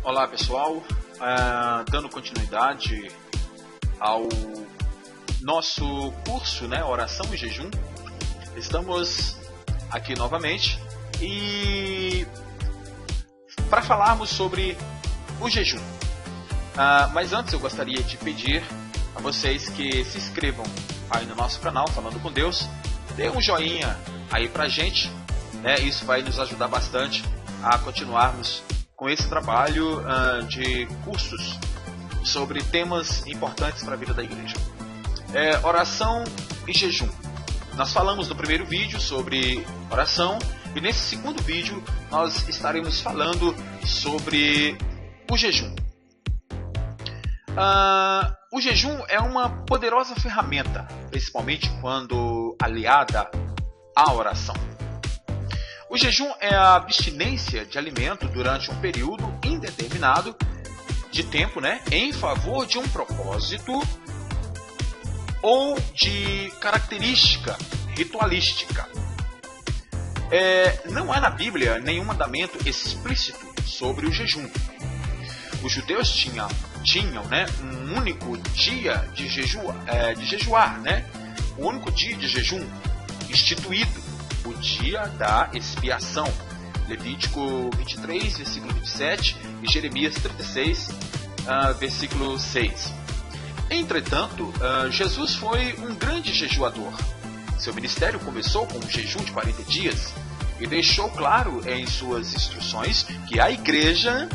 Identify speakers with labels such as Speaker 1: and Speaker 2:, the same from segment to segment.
Speaker 1: Olá pessoal, dando continuidade ao nosso curso, Oração e Jejum. Estamos aqui novamente e para falarmos sobre o jejum. Mas antes eu gostaria de pedir a vocês que se inscrevam aí no nosso canal Falando com Deus, dê um joinha aí pra gente, isso vai nos ajudar bastante a continuarmos com esse trabalho de cursos sobre temas importantes para a vida da igreja. Oração e jejum. Nós falamos no primeiro vídeo sobre oração e nesse segundo vídeo nós estaremos falando sobre o jejum. O jejum é uma poderosa ferramenta, principalmente quando aliada à oração. O jejum é a abstinência de alimento durante um período indeterminado de tempo, em favor de um propósito ou de característica ritualística. Não há na Bíblia nenhum mandamento explícito sobre o jejum. Os judeus tinham um único dia de jejuar, o único dia de jejum instituído, o dia da expiação. Levítico 23, versículo 27 e Jeremias 36, versículo 6. Entretanto, Jesus foi um grande jejuador. Seu ministério começou com um jejum de 40 dias e deixou claro em suas instruções que a igreja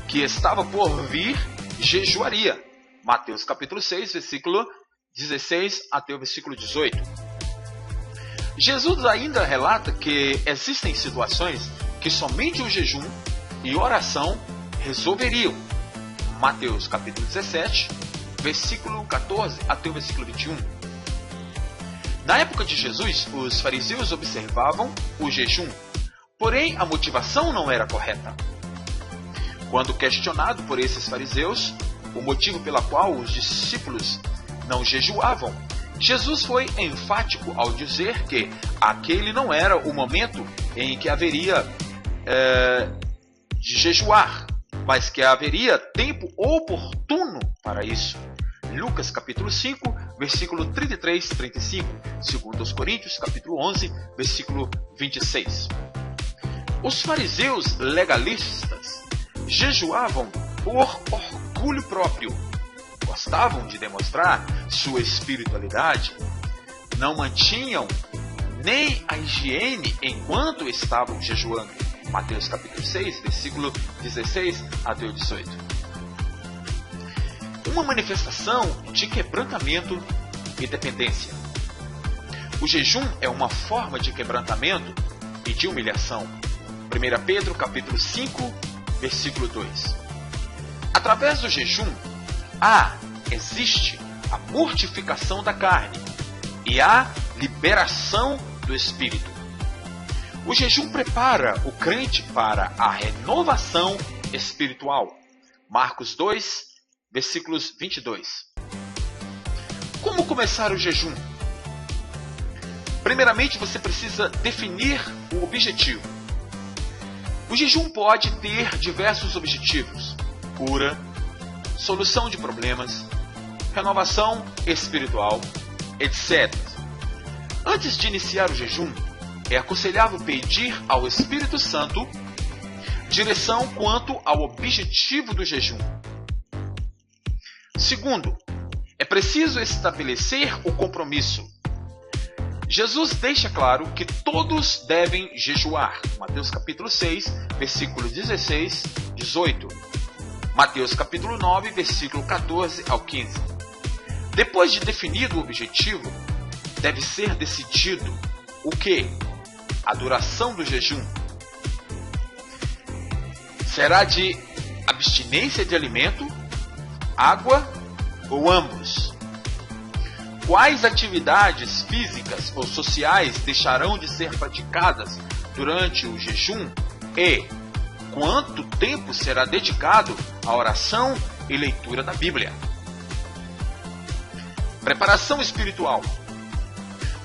Speaker 1: que estava por vir jejuaria. Mateus capítulo 6, versículo 16 até o versículo 18. Jesus ainda relata que existem situações que somente o jejum e oração resolveriam. Mateus capítulo 17, versículo 14 até o versículo 21. Na época de Jesus, os fariseus observavam o jejum, porém a motivação não era correta. Quando questionado por esses fariseus, o motivo pela qual os discípulos não jejuavam, Jesus foi enfático ao dizer que aquele não era o momento em que haveria de jejuar, mas que haveria tempo oportuno para isso. Lucas capítulo 5, versículo 33 e 35, segundo aos Coríntios capítulo 11, versículo 26. Os fariseus legalistas jejuavam por orgulho próprio. Gostavam de demonstrar sua espiritualidade, não mantinham nem a higiene enquanto estavam jejuando. Mateus capítulo 6, versículo 16 até o 18. Uma manifestação de quebrantamento e dependência. O jejum é uma forma de quebrantamento e de humilhação. 1 Pedro capítulo 5, versículo 2. Através do jejum, existe a mortificação da carne e a liberação do espírito. O jejum prepara o crente para a renovação espiritual. Marcos 2, versículos 22. Como começar o jejum? Primeiramente, você precisa definir o objetivo. O jejum pode ter diversos objetivos: cura, solução de problemas, renovação espiritual, etc. Antes de iniciar o jejum, é aconselhável pedir ao Espírito Santo direção quanto ao objetivo do jejum. Segundo, é preciso estabelecer o compromisso. Jesus deixa claro que todos devem jejuar. Mateus capítulo 6, versículo 16, 18. Mateus capítulo 9, versículo 14 ao 15. Depois de definido o objetivo, deve ser decidido o que? A duração do jejum. Será de abstinência de alimento, água ou ambos? Quais atividades físicas ou sociais deixarão de ser praticadas durante o jejum? E quanto tempo será dedicado à oração e leitura da Bíblia? Preparação espiritual.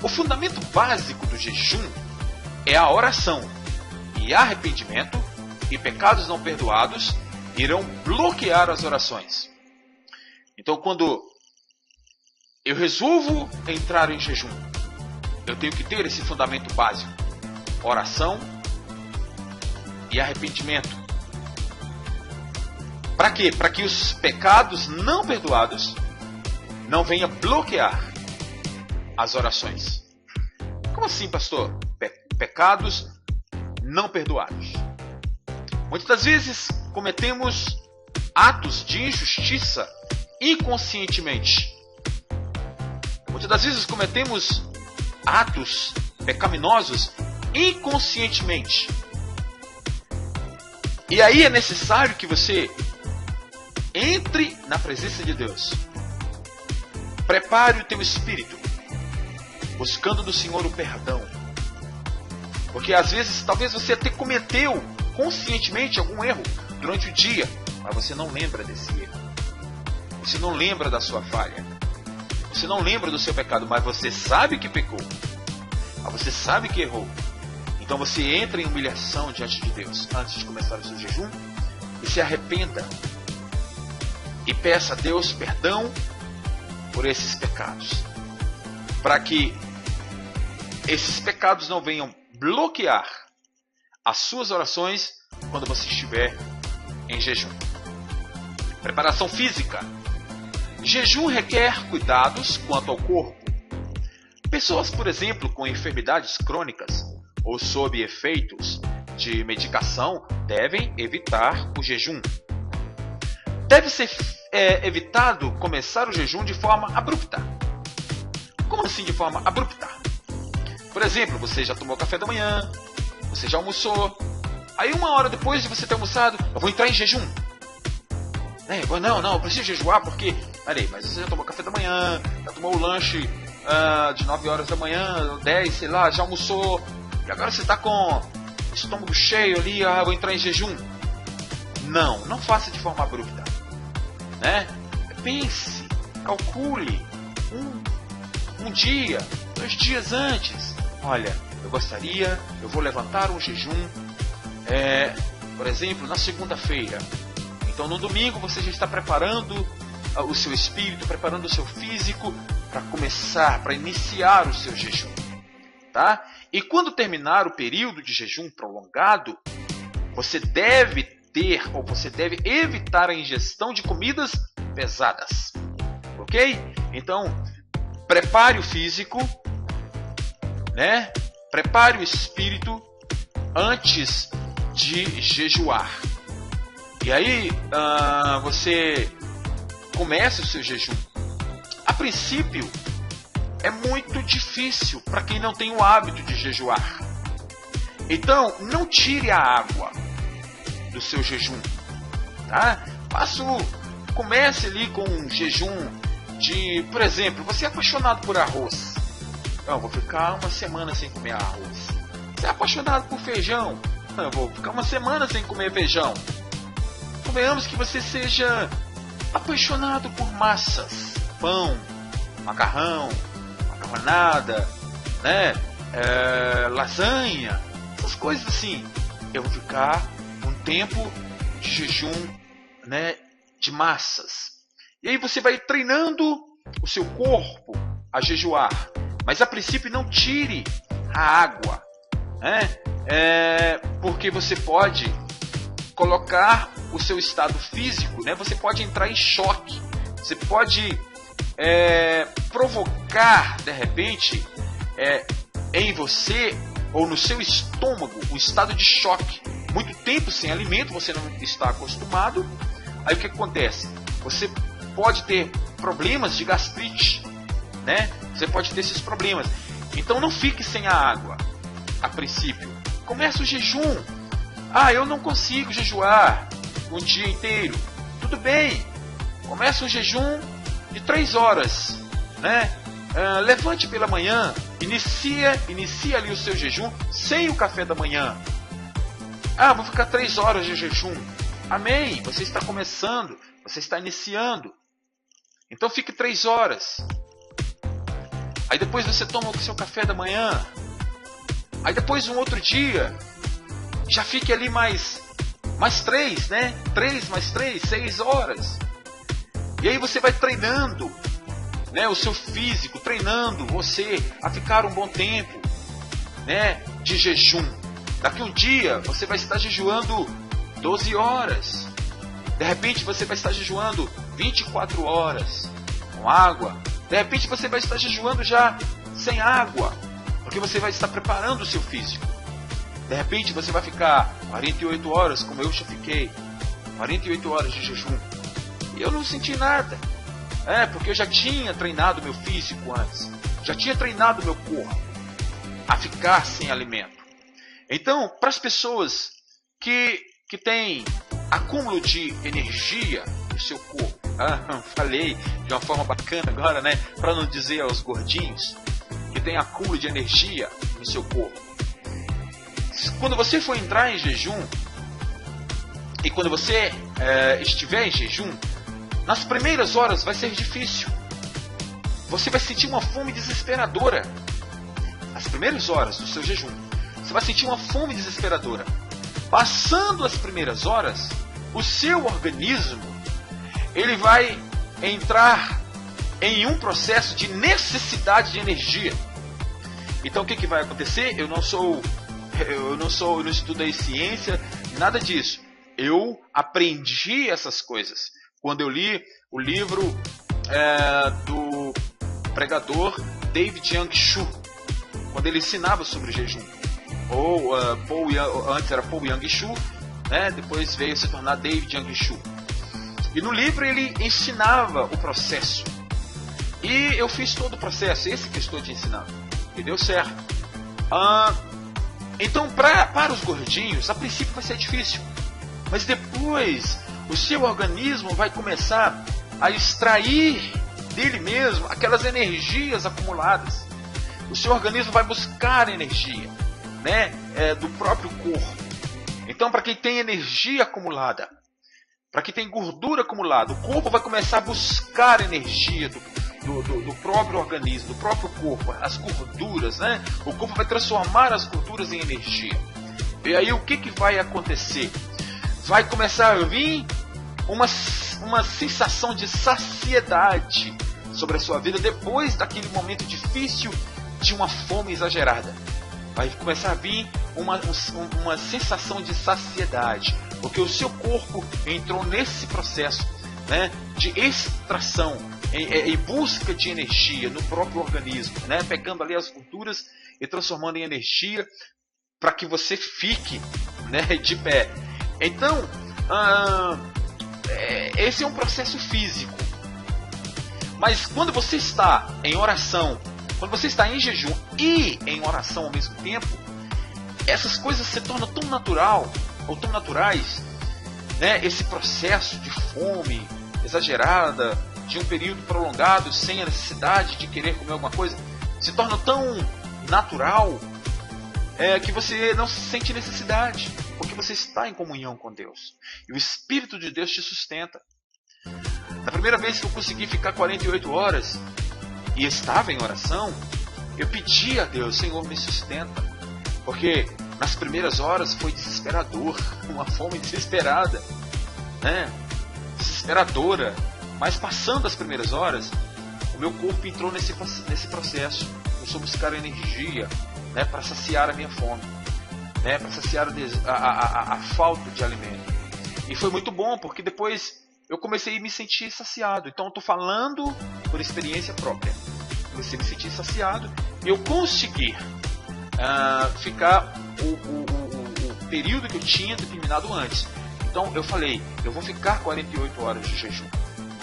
Speaker 1: O fundamento básico do jejum é a oração e arrependimento e pecados não perdoados irão bloquear as orações. Então, quando eu resolvo entrar em jejum, eu tenho que ter esse fundamento básico: oração e arrependimento. Para quê? Para que os pecados não perdoados não venham bloquear as orações. Como assim, pastor? Pecados não perdoados. Muitas das vezes cometemos atos de injustiça inconscientemente. Muitas das vezes cometemos atos pecaminosos inconscientemente. E aí é necessário que você entre na presença de Deus. Prepare o teu espírito, buscando do Senhor o perdão. Porque às vezes, talvez você até cometeu conscientemente algum erro durante o dia, mas você não lembra desse erro. Você não lembra da sua falha. Você não lembra do seu pecado, mas você sabe que pecou. Mas você sabe que errou. Então você entra em humilhação diante de Deus antes de começar o seu jejum e se arrependa. E peça a Deus perdão por esses pecados. Para que esses pecados não venham bloquear as suas orações quando você estiver em jejum. Preparação física. Jejum requer cuidados quanto ao corpo. Pessoas, por exemplo, com enfermidades crônicas ou sob efeitos de medicação devem evitar o jejum. Deve ser evitado começar o jejum de forma abrupta. Como assim de forma abrupta? Por exemplo, você já tomou café da manhã, você já almoçou, aí 1 hora depois de você ter almoçado, eu vou entrar em jejum. Não, eu preciso jejuar porque... Peraí, mas você já tomou café da manhã, já tomou o lanche de 9 horas da manhã, 10, sei lá, já almoçou, e agora você está com o estômago cheio ali, eu vou entrar em jejum. Não faça de forma abrupta. Né? Pense, calcule, um dia, 2 dias antes. Olha, eu vou levantar um jejum, por exemplo, na segunda-feira. Então no domingo você já está preparando o seu espírito, preparando o seu físico para começar, para iniciar o seu jejum. Tá? E quando terminar o período de jejum prolongado, você deve evitar a ingestão de comidas pesadas. Ok? Então, prepare o físico, né? Prepare o espírito antes de jejuar. E aí, você começa o seu jejum. A princípio, é muito difícil para quem não tem o hábito de jejuar. Então, não tire a água do seu jejum, tá? Comece ali com um jejum de, por exemplo, você é apaixonado por arroz. Eu vou ficar 1 semana sem comer arroz. Você é apaixonado por feijão. Eu vou ficar 1 semana sem comer feijão. Convenhamos que você seja apaixonado por massas, pão, macarrão, macarronada, né? Lasanha, essas coisas assim. Eu vou ficar um tempo de jejum, né, de massas. E aí você vai treinando o seu corpo a jejuar. Mas a princípio não tire a água, né? Porque você pode colocar o seu estado físico, né? Você pode entrar em choque. Você pode provocar, de repente, em você ou no seu estômago um estado de choque. Muito tempo sem alimento, você não está acostumado. Aí o que acontece? Você pode ter problemas de gastrite, né? Você pode ter esses problemas. Então não fique sem a água a princípio. Começa o jejum. Eu não consigo jejuar um dia inteiro. Tudo bem. Começa um jejum de 3 horas, né? Levante pela manhã. Inicia ali o seu jejum sem o café da manhã. Vou ficar 3 horas de jejum. Amém. Você está começando. Você está iniciando. Então fique 3 horas. Aí depois você toma o seu café da manhã. Aí depois um outro dia, já fique ali mais mais 3, né? 3 mais 3, 6 horas. E aí você vai treinando, né, o seu físico, treinando você a ficar um bom tempo, né, de jejum. Daqui um dia você vai estar jejuando 12 horas. De repente você vai estar jejuando 24 horas com água. De repente você vai estar jejuando já sem água, porque você vai estar preparando o seu físico. De repente você vai ficar 48 horas, como eu já fiquei, 48 horas de jejum. E eu não senti nada. Porque eu já tinha treinado meu físico antes. Já tinha treinado meu corpo a ficar sem alimento. Então, para as pessoas que têm acúmulo de energia no seu corpo, falei de uma forma bacana agora, né? Para não dizer aos gordinhos, que tem acúmulo de energia no seu corpo. Quando você for entrar em jejum, e quando você estiver em jejum, nas primeiras horas vai ser difícil. Você vai sentir uma fome desesperadora. As primeiras horas do seu jejum, você vai sentir uma fome desesperadora. Passando as primeiras horas, o seu organismo ele vai entrar em um processo de necessidade de energia. Então o que vai acontecer? Eu não estudei ciência, nada disso. Eu aprendi essas coisas quando eu li o livro do pregador David Young Shu, quando ele ensinava sobre jejum. Antes era Paul Young Shu, né? Depois veio se tornar David Young Shu. E no livro ele ensinava o processo. E eu fiz todo o processo, esse que eu estou te ensinando. E deu certo. Então, para os gordinhos, a princípio vai ser difícil. Mas depois, o seu organismo vai começar a extrair dele mesmo aquelas energias acumuladas. O seu organismo vai buscar energia, né, do próprio corpo. Então, para quem tem energia acumulada, para quem tem gordura acumulada, o corpo vai começar a buscar energia do próprio organismo, do próprio corpo, as gorduras, né? O corpo vai transformar as gorduras em energia. E aí o que vai acontecer? Vai começar a vir uma sensação de saciedade sobre a sua vida depois daquele momento difícil de uma fome exagerada. Vai começar a vir uma sensação de saciedade, porque o seu corpo entrou nesse processo, né, de extração, em busca de energia no próprio organismo, né, pegando ali as gorduras e transformando em energia para que você fique, né, de pé. Então, esse é um processo físico. Mas quando você está em oração, quando você está em jejum e em oração ao mesmo tempo, essas coisas se tornam tão natural ou tão naturais, né? Esse processo de fome exagerada, de um período prolongado sem a necessidade de querer comer alguma coisa, se torna tão natural que você não sente necessidade, porque você está em comunhão com Deus e o Espírito de Deus te sustenta. Na primeira vez que eu consegui ficar 48 horas e estava em oração, eu pedi a Deus: Senhor, me sustenta, porque nas primeiras horas foi desesperador, uma fome desesperada, né? Desesperadora. Mas passando as primeiras horas, o meu corpo entrou nesse processo. Começou a buscar energia, né, para saciar a minha fome, né, para saciar a falta de alimento. E foi muito bom, porque depois eu comecei a me sentir saciado. Então eu estou falando por experiência própria. Comecei a me sentir saciado e eu consegui ficar o período que eu tinha determinado antes. Então eu falei, eu vou ficar 48 horas de jejum.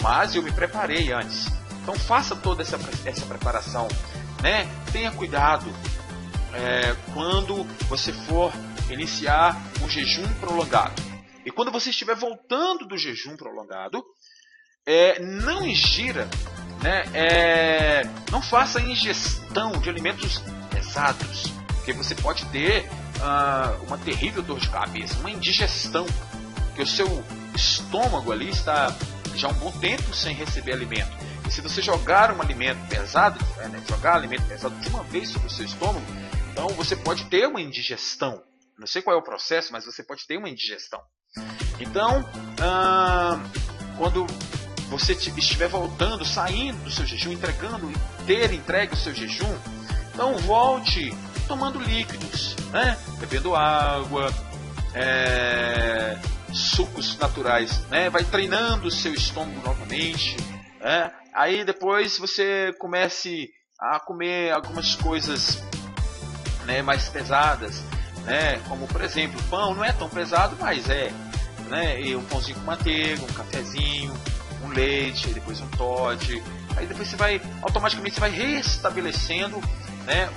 Speaker 1: Mas eu me preparei antes. Então faça toda essa preparação, né? Tenha cuidado quando você for iniciar um jejum prolongado. E quando você estiver voltando do jejum prolongado, não ingira, né? Não faça ingestão de alimentos pesados, porque você pode ter uma terrível dor de cabeça, uma indigestão, que o seu estômago ali está já há um bom tempo sem receber alimento. E se você jogar um alimento pesado, jogar alimento pesado de uma vez sobre o seu estômago, então você pode ter uma indigestão. Não sei qual é o processo, mas você pode ter uma indigestão. Então, quando você estiver voltando, saindo do seu jejum, ter entregue o seu jejum, então volte tomando líquidos, né? Bebendo água, sucos naturais, né? Vai treinando o seu estômago novamente, né? Aí depois você comece a comer algumas coisas, né, mais pesadas, né? Como por exemplo, pão não é tão pesado, mas né? E um pãozinho com manteiga, um cafezinho, um leite, depois um Toddy. Aí depois você automaticamente vai restabelecendo, né,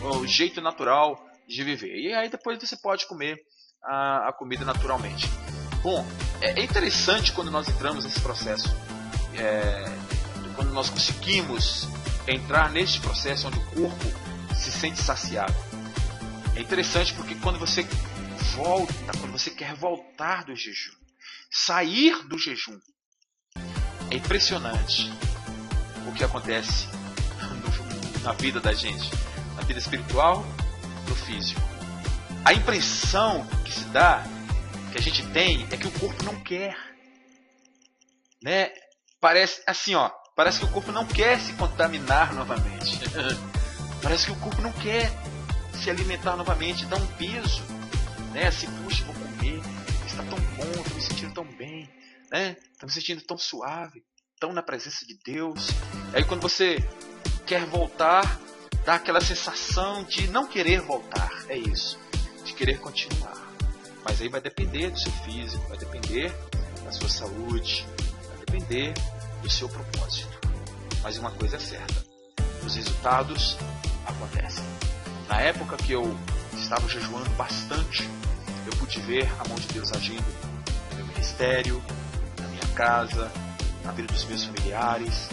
Speaker 1: o jeito natural de viver. E aí depois você pode comer a comida naturalmente. Bom, é interessante quando nós entramos nesse processo, quando nós conseguimos entrar neste processo onde o corpo se sente saciado. É interessante porque quando você quer voltar do jejum, sair do jejum, é impressionante o que acontece na vida da gente, na vida espiritual, no físico. A impressão que se dá, que a gente tem, é que o corpo não quer, né? Parece assim, parece que o corpo não quer se contaminar novamente. Parece que o corpo não quer se alimentar novamente, dá um peso, né? Assim, puxa, vou comer, está tão bom, estou me sentindo tão bem, né? Estou me sentindo tão suave, tão na presença de Deus. Aí quando você quer voltar, dá aquela sensação de não querer voltar, é isso, de querer continuar. Mas aí vai depender do seu físico, vai depender da sua saúde, vai depender do seu propósito. Mas uma coisa é certa, os resultados acontecem. Na época que eu estava jejuando bastante, eu pude ver a mão de Deus agindo no meu ministério, na minha casa, na vida dos meus familiares,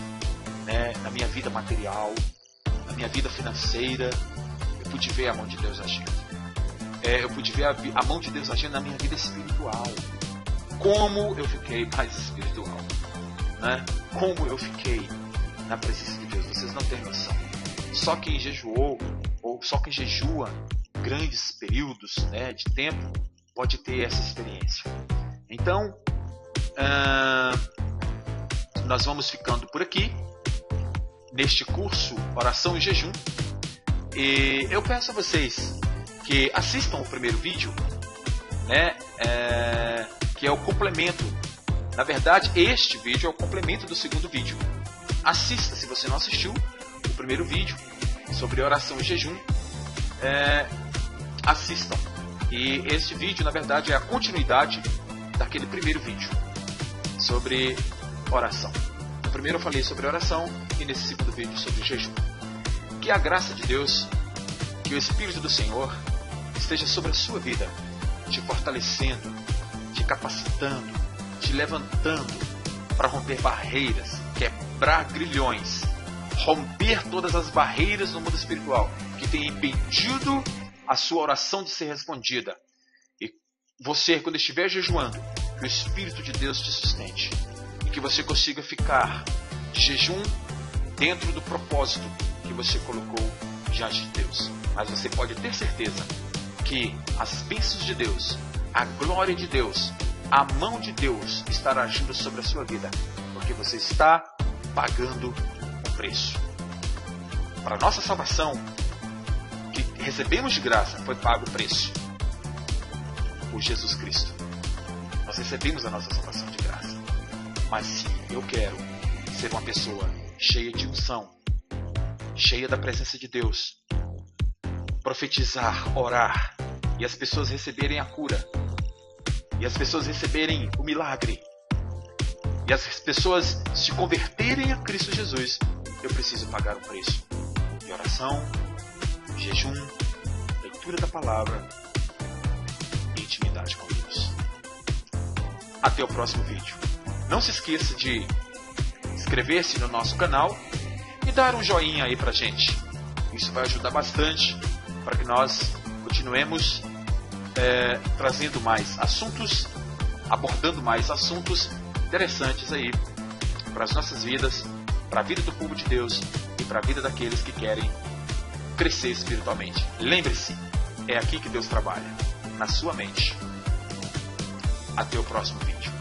Speaker 1: né, na minha vida material, na minha vida financeira. Eu pude ver a mão de Deus agindo. Eu pude ver a mão de Deus agindo na minha vida espiritual. Como eu fiquei mais espiritual, né? Como eu fiquei na presença de Deus, vocês não têm noção. Só quem jejuou, ou só quem jejua grandes períodos, né, de tempo, pode ter essa experiência. Então, nós vamos ficando por aqui, neste curso Oração e Jejum. E eu peço a vocês que assistam o primeiro vídeo, né, que é o complemento. Na verdade, este vídeo é o complemento do segundo vídeo. Assista, se você não assistiu, o primeiro vídeo sobre oração e jejum. Assistam. E este vídeo, na verdade, é a continuidade daquele primeiro vídeo sobre oração. No primeiro eu falei sobre oração e nesse segundo vídeo sobre jejum. Que a graça de Deus, que o Espírito do Senhor esteja sobre a sua vida, te fortalecendo, te capacitando, te levantando para romper barreiras, quebrar grilhões, romper todas as barreiras no mundo espiritual que tem impedido a sua oração de ser respondida. E você, quando estiver jejuando, que o Espírito de Deus te sustente e que você consiga ficar de jejum dentro do propósito que você colocou diante de Deus. Mas você pode ter certeza que as bênçãos de Deus, a glória de Deus, a mão de Deus estará agindo sobre a sua vida, porque você está pagando um preço. Para a nossa salvação, que recebemos de graça, foi pago o preço por Jesus Cristo. Nós recebemos a nossa salvação de graça. Mas se eu quero ser uma pessoa cheia de unção, cheia da presença de Deus, profetizar, orar, e as pessoas receberem a cura, e as pessoas receberem o milagre, e as pessoas se converterem a Cristo Jesus, eu preciso pagar o preço de oração, jejum, leitura da palavra e intimidade com Deus. Até o próximo vídeo. Não se esqueça de inscrever-se no nosso canal e dar um joinha aí pra gente. Isso vai ajudar bastante para que nós continuemos trazendo mais assuntos, abordando mais assuntos interessantes aí para as nossas vidas, para a vida do povo de Deus e para a vida daqueles que querem crescer espiritualmente. Lembre-se, é aqui que Deus trabalha, na sua mente. Até o próximo vídeo.